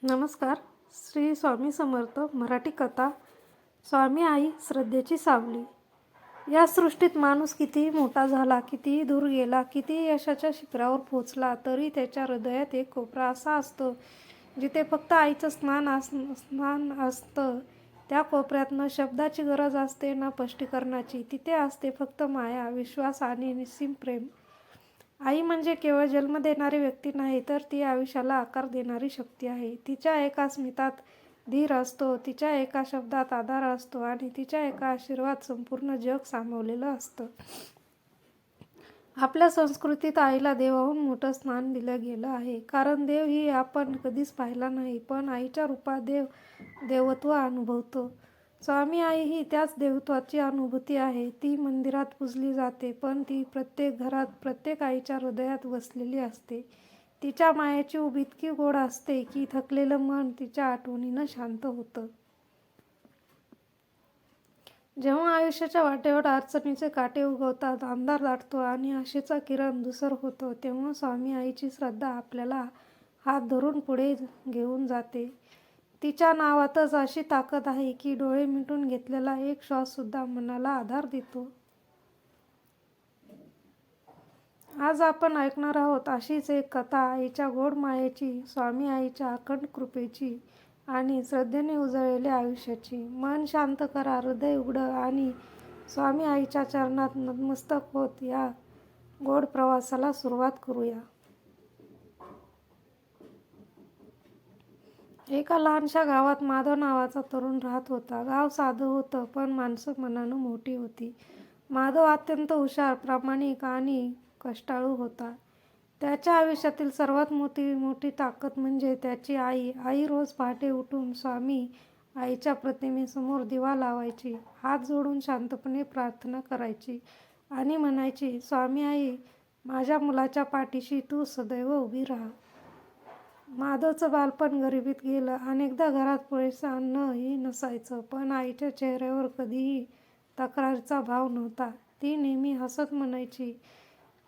नमस्कार. श्री स्वामी समर्थ. मराठी कथा. स्वामी आई श्रद्धेची सावली. या सृष्टीत माणूस कितीही मोठा झाला, कितीही दूर गेला, कितीही यशाच्या शिखरावर पोहोचला, तरी त्याच्या हृदयात एक कोपरा असा असतो जिथे फक्त आईचं स्नान असतं. त्या कोपऱ्यात न शब्दाची गरज असते, ना स्पष्टीकरणाची. तिथे असते फक्त माया, विश्वास आणि निस्सीम प्रेम. आई म्हणजे केवळ जन्म देणारी व्यक्ती नाही, तर ती आयुष्याला आकार देणारी शक्ती आहे. तिच्या एका स्मितात धीर असतो, तिच्या एका शब्दात आधार असतो आणि तिच्या एका आशीर्वादात संपूर्ण जग सामावलेलं असतं. आपल्या संस्कृतीत आईला देवाहून मोठं स्थान दिलं गेलं आहे. कारण देव ही आपण कधीच पाहिला नाही, पण आईच्या रूपात देवत्व अनुभवतो. स्वामी आई ही त्याच देवत्वाची अनुभूती आहे. ती मंदिरात पूजली जाते, पण ती प्रत्येक घरात, प्रत्येक आईच्या हृदयात वसलेली असते. तिच्या मायेची उब इतकी गोड असते की थकलेलं मन तिच्या आठवणीनं शांत होतं. जेव्हा आयुष्याच्या वाटेवर अडचणीचे काटे उगवतात, अंधार दाटतो आणि आशेचा किरण धूसर होतो, तेव्हा स्वामी आईची श्रद्धा आपल्याला हात धरून पुढे घेऊन जाते. तिच्या नावातच अशी ताकद आहे की डोळे मिटून घेतलेला एक श्वाससुद्धा मनाला आधार देतो. आज आपण ऐकणार आहोत अशीच एक कथा, आईच्या गोड मायेची, स्वामी आईच्या अखंड कृपेची आणि श्रद्धेने उजळलेल्या आयुष्याची. मन शांत करा, हृदय उघडा आणि स्वामी आईच्या चरणात नतमस्तक होत या गोड प्रवासाला सुरुवात करूया. एका लहानशा गावात माधव नावाचा तरुण राहत होता. गाव साधं होतं, पण माणसं मनानं मोठी होती. माधव अत्यंत हुशार, प्रामाणिक आणि कष्टाळू होता. त्याच्या आयुष्यातील सर्वात मोठी ताकद म्हणजे त्याची आई. आई रोज पहाटे उठून स्वामी आईच्या प्रतिमेसमोर दिवा लावायची, हात जोडून शांतपणे प्रार्थना करायची आणि म्हणायची, स्वामी आई, माझ्या मुलाच्या पाठीशी तू सदैव उभी राहा. माधवचं बालपण गरिबीत गेलं. अनेकदा घरात पुरेसं अन्नही नसायचं, पण आईच्या चेहऱ्यावर कधीही तक्रारीचा भाव नव्हता. ती नेहमी हसत म्हणायची,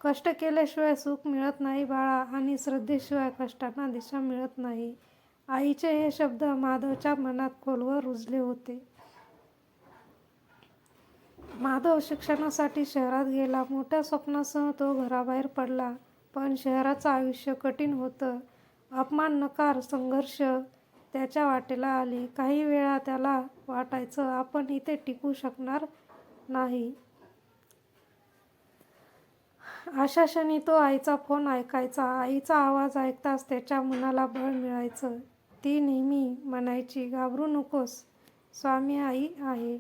कष्ट केल्याशिवाय सुख मिळत नाही बाळा, आणि श्रद्धेशिवाय कष्टांना दिशा मिळत नाही. आईचे हे शब्द माधवच्या मनात खोलवर रुजले होते. माधव शिक्षणासाठी शहरात गेला. मोठ्या स्वप्नासह तो घराबाहेर पडला. पण शहराचं आयुष्य कठीण होतं. अपमान, नकार, संघर्ष त्याच्या वाटेला आले. काही वेळा त्याला वाटायचं, आपण इथे टिकू शकणार नाही. अशा क्षणी तो आईचा फोन ऐकायचा. आईचा आवाज ऐकताच त्याच्या मनाला बळ मिळायचं. ती नेहमी म्हणायची, घाबरू नकोस, स्वामी आई आहे.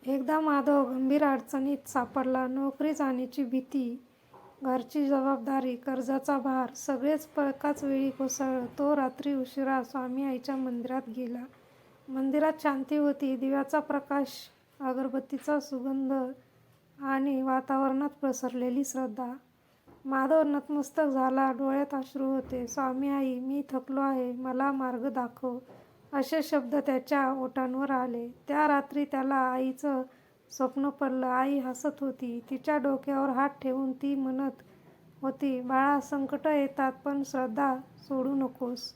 एकदा माधव गंभीर अडचणीत सापडला. नोकरी जाण्याची भीती, घरची जबाबदारी, कर्जाचा भार, सगळेच एकाच वेळी कोसळलं. तो रात्री उशिरा स्वामी आईच्या मंदिरात गेला. मंदिरात शांती होती. दिव्याचा प्रकाश, अगरबत्तीचा सुगंध आणि वातावरणात पसरलेली श्रद्धा. माधव नतमस्तक झाला. डोळ्यात अश्रू होते. स्वामी आई, मी थकलो आहे, मला मार्ग दाखव, असे शब्द त्याच्या ओठांवर आले. त्या रात्री त्याला आईचं स्वप्न पडलं. आई हसत होती. तिच्या डोक्यावर हात ठेवून ती म्हणत होती, बाळा, संकट येतात, पण श्रद्धा सोडू नकोस.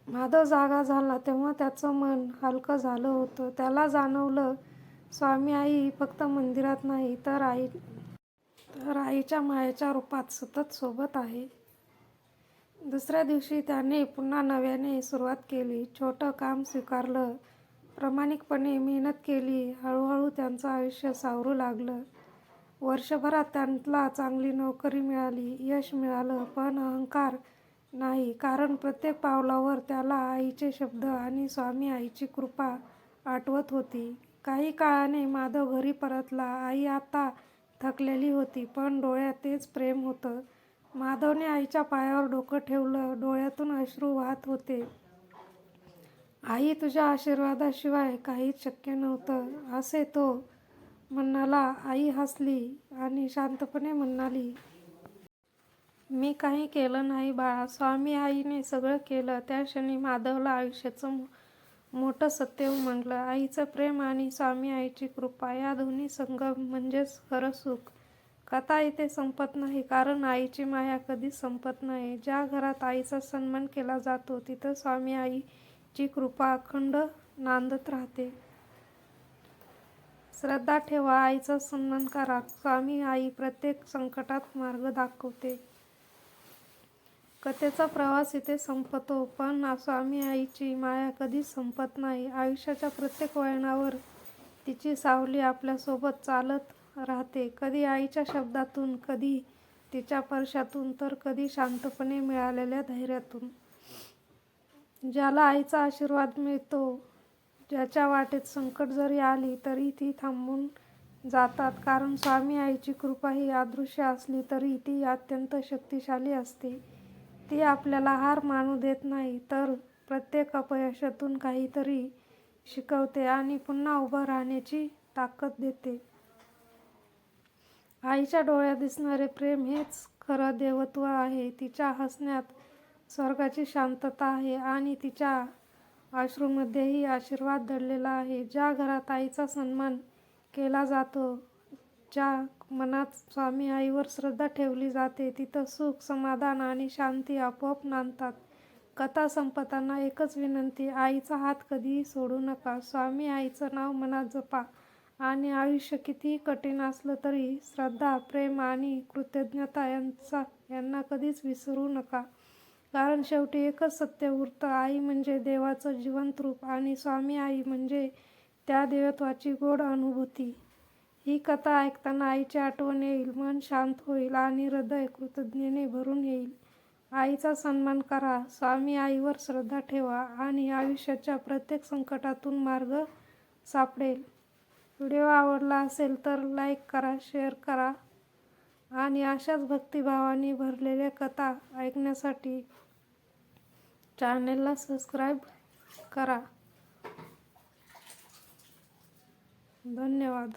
माधव जागा झाला तेव्हा त्याचं मन हलकं झालं होतं. त्याला जाणवलं, स्वामी आई फक्त मंदिरात नाही, तर आईच्या मायेच्या रूपात सतत सोबत आहे. दुसऱ्या दिवशी त्याने पुन्हा नव्याने सुरुवात केली. छोटं काम स्वीकारलं, प्रामाणिकपणे मेहनत केली. हळूहळू त्यांचं आयुष्य सावरू लागलं. वर्षभरात त्याला चांगली नोकरी मिळाली, यश मिळालं, पण अहंकार नाही. कारण प्रत्येक पावलावर त्याला आईचे शब्द आणि स्वामी आईची कृपा आठवत होती. काही काळाने माधव घरी परतला. आई आता थकलेली होती, पण डोळ्यात तेच प्रेम होतं. माधवने आईच्या पायावर डोकं ठेवलं. डोळ्यातून अश्रू वाहत होते. आई, तुझ्या आशीर्वादाशिवाय काहीच शक्य नव्हतं, असे तो म्हणाला. आई हसली आणि शांतपणे म्हणाली, मी काही केलं नाही बाळा, स्वामी आईने सगळं केलं. त्या क्षणी माधवला आयुष्याचं मोठं सत्य उमगलं. आईचं प्रेम आणि स्वामी आईची कृपा, या दोन्ही संगम म्हणजेच खरं सुख. कथा इथे संपत नाही, कारण आईची माया कधीच संपत नाही. ज्या घरात आईचा सन्मान केला जातो तिथं स्वामी आईची कृपा अखंड नांदत राहते. श्रद्धा ठेवा, आईचा सन्मान करा. स्वामी आई प्रत्येक संकटात मार्ग दाखवते. कथेचा प्रवास इथे संपतो, पण स्वामी आईची माया कधीच संपत नाही. आयुष्याच्या प्रत्येक वळणावर तिची सावली आपल्यासोबत चालत राहते. कधी आईच्या शब्दातून, कधी तिच्या स्पर्शातून, तर कधी शांतपणे मिळालेल्या धैर्यातून. ज्याला आईचा आशीर्वाद मिळतो, ज्याच्या वाटेत संकट जरी आली तरी ती थांबून जातात, कारण स्वामी आईची कृपा ही अदृश्य असली तरी ती अत्यंत शक्तिशाली असते. ती आपल्याला हार मानू देत नाही, तर प्रत्येक अपयशातून काहीतरी शिकवते आणि पुन्हा उभं राहण्याची ताकद देते. आईच्या डोळ्यात दिसणारे प्रेम हेच खरं देवत्व आहे. तिच्या हसण्यात स्वर्गाची शांतता आहे आणि तिच्या अश्रूंमध्येही आशीर्वाद दडलेला आहे. ज्या घरात आईचा सन्मान केला जातो, ज्या मनात स्वामी आईवर श्रद्धा ठेवली जाते, तिथं सुख, समाधान आणि शांती आपोआप नांदतात. कथा संपताना एकच विनंती, आईचा हात कधीही सोडू नका. स्वामी आईचं नाव मनात जपा आणि आयुष्य कितीही कठीण असलं तरी श्रद्धा, प्रेम आणि कृतज्ञता यांना कधीच विसरू नका. कारण शेवटी एकच सत्य उरतं, आई म्हणजे देवाचं जिवंत रूप आणि स्वामी आई म्हणजे त्या देवत्वाची गोड अनुभूती. ही कथा ऐकताना आईची आठवण येईल, मन शांत होईल आणि हृदय कृतज्ञतेने भरून येईल. आईचा सन्मान करा, स्वामी आईवर श्रद्धा ठेवा आणि आयुष्याच्या प्रत्येक संकटातून मार्ग सापडेल. व्हिडिओ आवडला असेल तर लाईक करा, शेअर करा आणि अशाच भक्तिभावाने भरलेल्या कथा ऐकण्यासाठी चॅनेलला सबस्क्राईब करा. धन्यवाद.